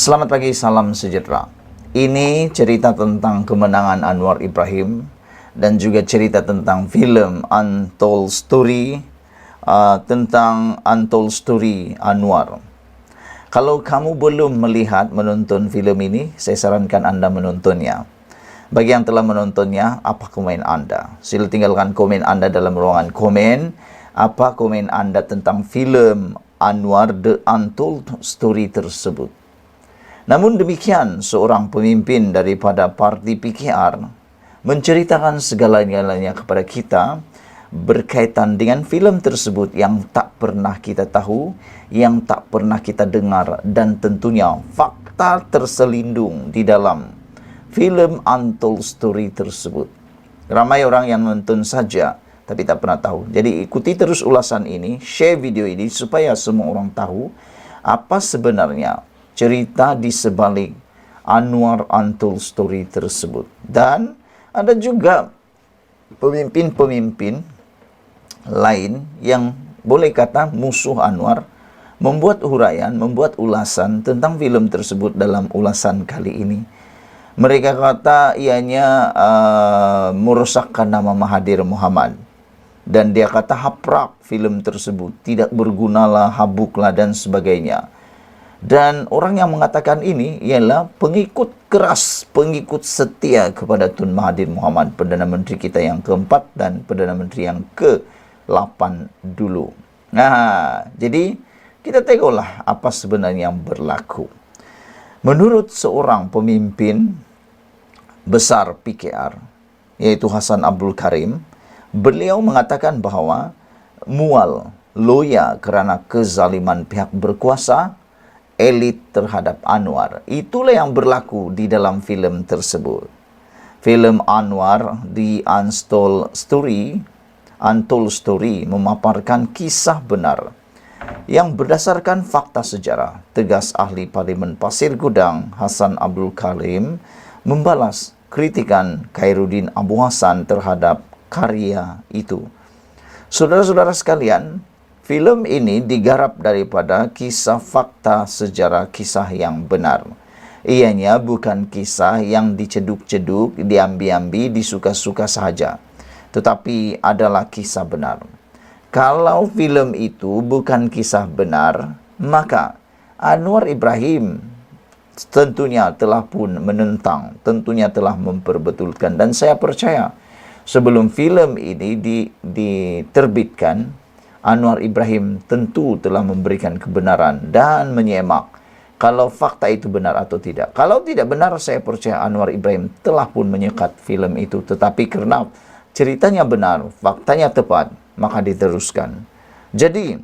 Selamat pagi, salam sejahtera. Ini cerita tentang kemenangan Anwar Ibrahim dan juga cerita tentang film Untold Story, tentang Untold Story Anwar. Kalau kamu belum menonton film ini, saya sarankan Anda menontonnya. Bagi yang telah menontonnya, apa komen Anda? Sila tinggalkan komen Anda dalam ruangan komen. Apa komen Anda tentang film Anwar The Untold Story tersebut? Namun demikian, seorang pemimpin daripada parti PKR menceritakan segala-galanya kepada kita berkaitan dengan film tersebut yang tak pernah kita tahu, yang tak pernah kita dengar, dan tentunya fakta terselindung di dalam film Untold Story tersebut. Ramai orang yang menonton saja tapi tak pernah tahu. Jadi ikuti terus ulasan ini, share video ini supaya semua orang tahu apa sebenarnya cerita di sebalik Anwar Untold Story tersebut. Dan ada juga pemimpin-pemimpin lain yang boleh kata musuh Anwar membuat huraian, membuat ulasan tentang film tersebut dalam ulasan kali ini. Mereka kata ianya merosakkan nama Mahathir Mohamad. Dan dia kata haprak film tersebut, tidak bergunalah, habuklah dan sebagainya. Dan orang yang mengatakan ini ialah pengikut keras, pengikut setia kepada Tun Mahathir Mohamad, Perdana Menteri kita yang keempat dan Perdana Menteri yang ke-8 dulu. Nah, jadi kita tengoklah apa sebenarnya yang berlaku. Menurut seorang pemimpin besar PKR, yaitu Hassan Abdul Karim, beliau mengatakan bahawa mual, loya kerana kezaliman pihak berkuasa, elit terhadap Anwar. Itulah yang berlaku di dalam filem tersebut. Filem Anwar The Untold Story memaparkan kisah benar yang berdasarkan fakta sejarah. Tegas ahli Parlimen Pasir Gudang Hassan Abdul Karim membalas kritikan Khairuddin Abu Hassan terhadap karya itu. Saudara-saudara sekalian, filem ini digarap daripada kisah fakta sejarah, kisah yang benar. Ianya bukan kisah yang diceduk-ceduk, diambil-ambil, disuka-suka sahaja, tetapi adalah kisah benar. Kalau filem itu bukan kisah benar, maka Anwar Ibrahim tentunya telah pun menentang, tentunya telah memperbetulkan. Dan saya percaya sebelum filem ini diterbitkan, Anwar Ibrahim tentu telah memberikan kebenaran dan menyemak kalau fakta itu benar atau tidak. Kalau tidak benar, saya percaya Anwar Ibrahim telah pun menyekat filem itu. Tetapi kerana ceritanya benar, faktanya tepat, maka diteruskan. Jadi,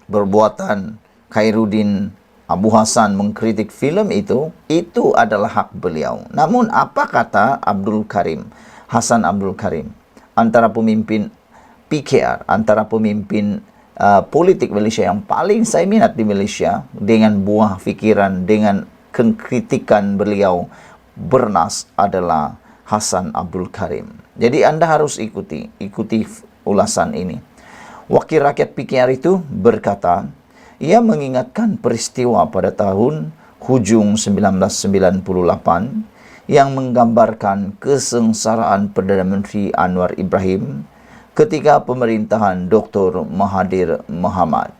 perbuatan Khairuddin Abu Hassan mengkritik filem itu adalah hak beliau. Namun, apa kata Hassan Abdul Karim, antara pemimpin PKR, antara pemimpin politik Malaysia yang paling saya minat di Malaysia, dengan buah fikiran, dengan kritikan beliau bernas, adalah Hassan Abdul Karim. Jadi Anda harus ikuti ulasan ini. Wakil rakyat PKR itu berkata, ia mengingatkan peristiwa pada tahun hujung 1998 yang menggambarkan kesengsaraan Perdana Menteri Anwar Ibrahim ketika pemerintahan Dr. Mahathir Mohamad.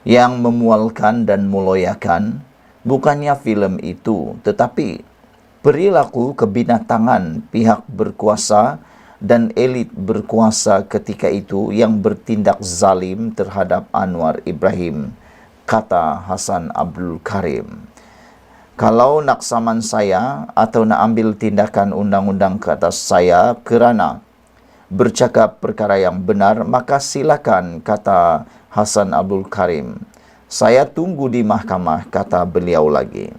Yang memualkan dan meloyakan bukannya filem itu, tetapi perilaku kebinatangan pihak berkuasa dan elit berkuasa ketika itu yang bertindak zalim terhadap Anwar Ibrahim, kata Hassan Abdul Karim. Kalau nak saman saya atau nak ambil tindakan undang-undang ke atas saya kerana bercakap perkara yang benar, maka silakan, kata Hassan Abdul Karim. Saya tunggu di mahkamah, kata beliau lagi.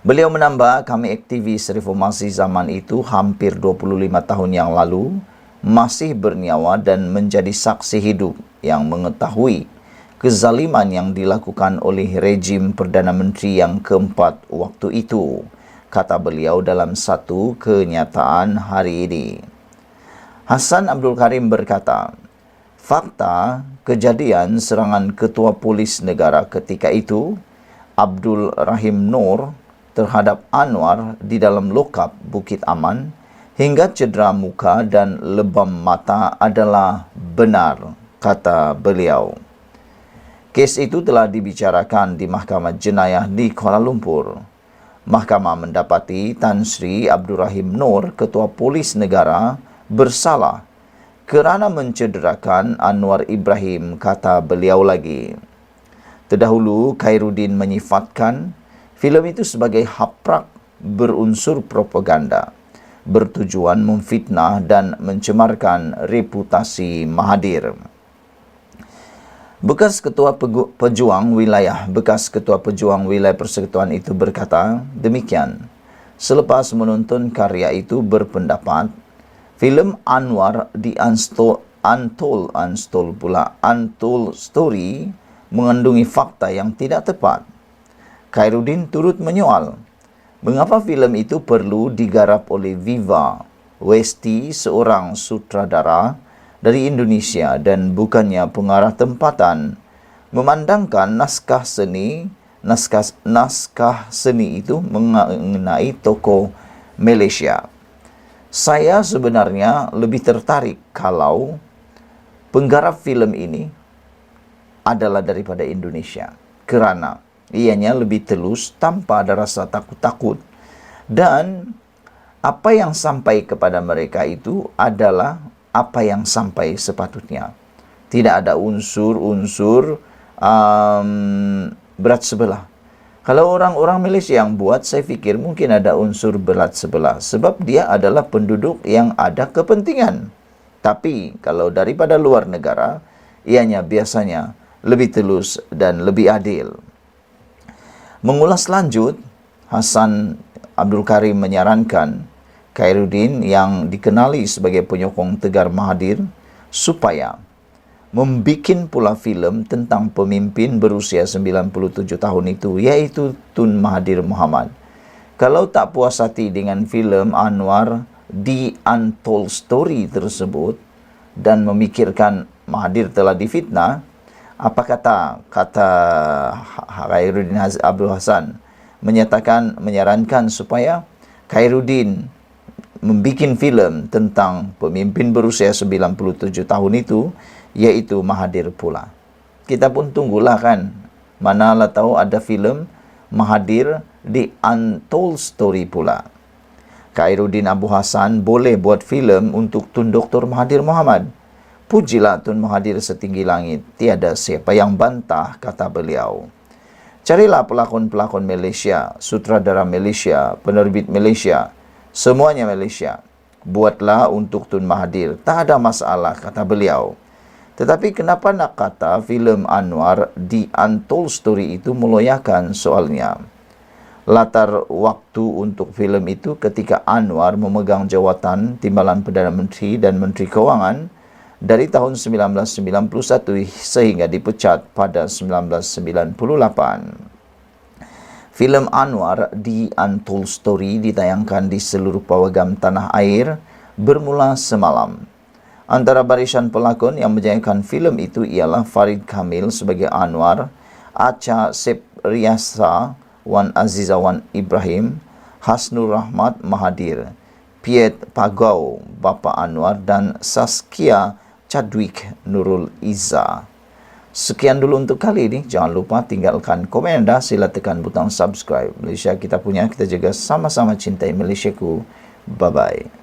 Beliau menambah, kami aktivis reformasi zaman itu hampir 25 tahun yang lalu masih bernyawa dan menjadi saksi hidup yang mengetahui kezaliman yang dilakukan oleh rejim Perdana Menteri yang keempat waktu itu, kata beliau dalam satu kenyataan hari ini. Hassan Abdul Karim berkata, fakta kejadian serangan Ketua Polis Negara ketika itu Abdul Rahim Noor terhadap Anwar di dalam lokap Bukit Aman hingga cedera muka dan lebam mata adalah benar, kata beliau. Kes itu telah dibicarakan di Mahkamah Jenayah di Kuala Lumpur. Mahkamah mendapati Tan Sri Abdul Rahim Noor, Ketua Polis Negara, bersalah kerana mencederakan Anwar Ibrahim, kata beliau lagi. Terdahulu, Khairuddin menyifatkan filem itu sebagai haprak berunsur propaganda, bertujuan memfitnah dan mencemarkan reputasi Mahathir. Bekas Ketua Pejuang Wilayah Persekutuan itu berkata demikian. Selepas menonton karya itu berpendapat, filem Anwar di Untold Story mengandungi fakta yang tidak tepat. Khairuddin turut menyoal, mengapa filem itu perlu digarap oleh Viva Westi, seorang sutradara dari Indonesia dan bukannya pengarah tempatan, memandangkan naskah seni itu mengenai tokoh Malaysia. Saya sebenarnya lebih tertarik kalau penggarap filem ini adalah daripada Indonesia, kerana ianya lebih telus tanpa ada rasa takut-takut, dan apa yang sampai kepada mereka itu adalah apa yang sampai sepatutnya. Tidak ada unsur-unsur berat sebelah. Kalau orang-orang Malaysia yang buat, saya fikir mungkin ada unsur berat sebelah, sebab dia adalah penduduk yang ada kepentingan. Tapi kalau daripada luar negara, ianya biasanya lebih telus dan lebih adil. Mengulas lanjut, Hassan Abdul Karim menyarankan Khairuddin yang dikenali sebagai penyokong tegar Mahathir supaya membikin pula filem tentang pemimpin berusia 97 tahun itu, iaitu Tun Mahathir Mohamad. Kalau tak puas hati dengan filem Anwar di Untold Story tersebut dan memikirkan Mahathir telah difitnah, apa kata Khairuddin Abdul Hassan menyarankan supaya Khairuddin membikin filem tentang pemimpin berusia 97 tahun itu, iaitu Mahathir pula. Kita pun tunggulah kan, manalah tahu ada filem Mahathir di Untold Story pula. Khairuddin Abu Hassan boleh buat filem untuk Tun Dr. Mahathir Mohamad. Pujilah Tun Mahathir setinggi langit, tiada siapa yang bantah, kata beliau. Carilah pelakon-pelakon Malaysia, sutradara Malaysia, penerbit Malaysia, semuanya Malaysia. Buatlah untuk Tun Mahathir, tak ada masalah, kata beliau. Tetapi kenapa nak kata filem Anwar di Untold Story itu meloyakan soalnya? Latar waktu untuk filem itu ketika Anwar memegang jawatan Timbalan Perdana Menteri dan Menteri Kewangan dari tahun 1991 sehingga dipecat pada 1998. Filem Anwar di Untold Story ditayangkan di seluruh pawagam tanah air bermula semalam. Antara barisan pelakon yang menjayakan filem itu ialah Farid Kamil sebagai Anwar, Acha Sepriasa Wan Aziza Wan Ibrahim, Hasnur Rahmat Mahathir, Piet Pagau Bapa Anwar dan Saskia Chadwick Nurul Izzah. Sekian dulu untuk kali ini. Jangan lupa tinggalkan komen anda, sila tekan butang subscribe. Malaysia kita punya, kita jaga sama-sama cintai Malaysiaku. Bye-bye.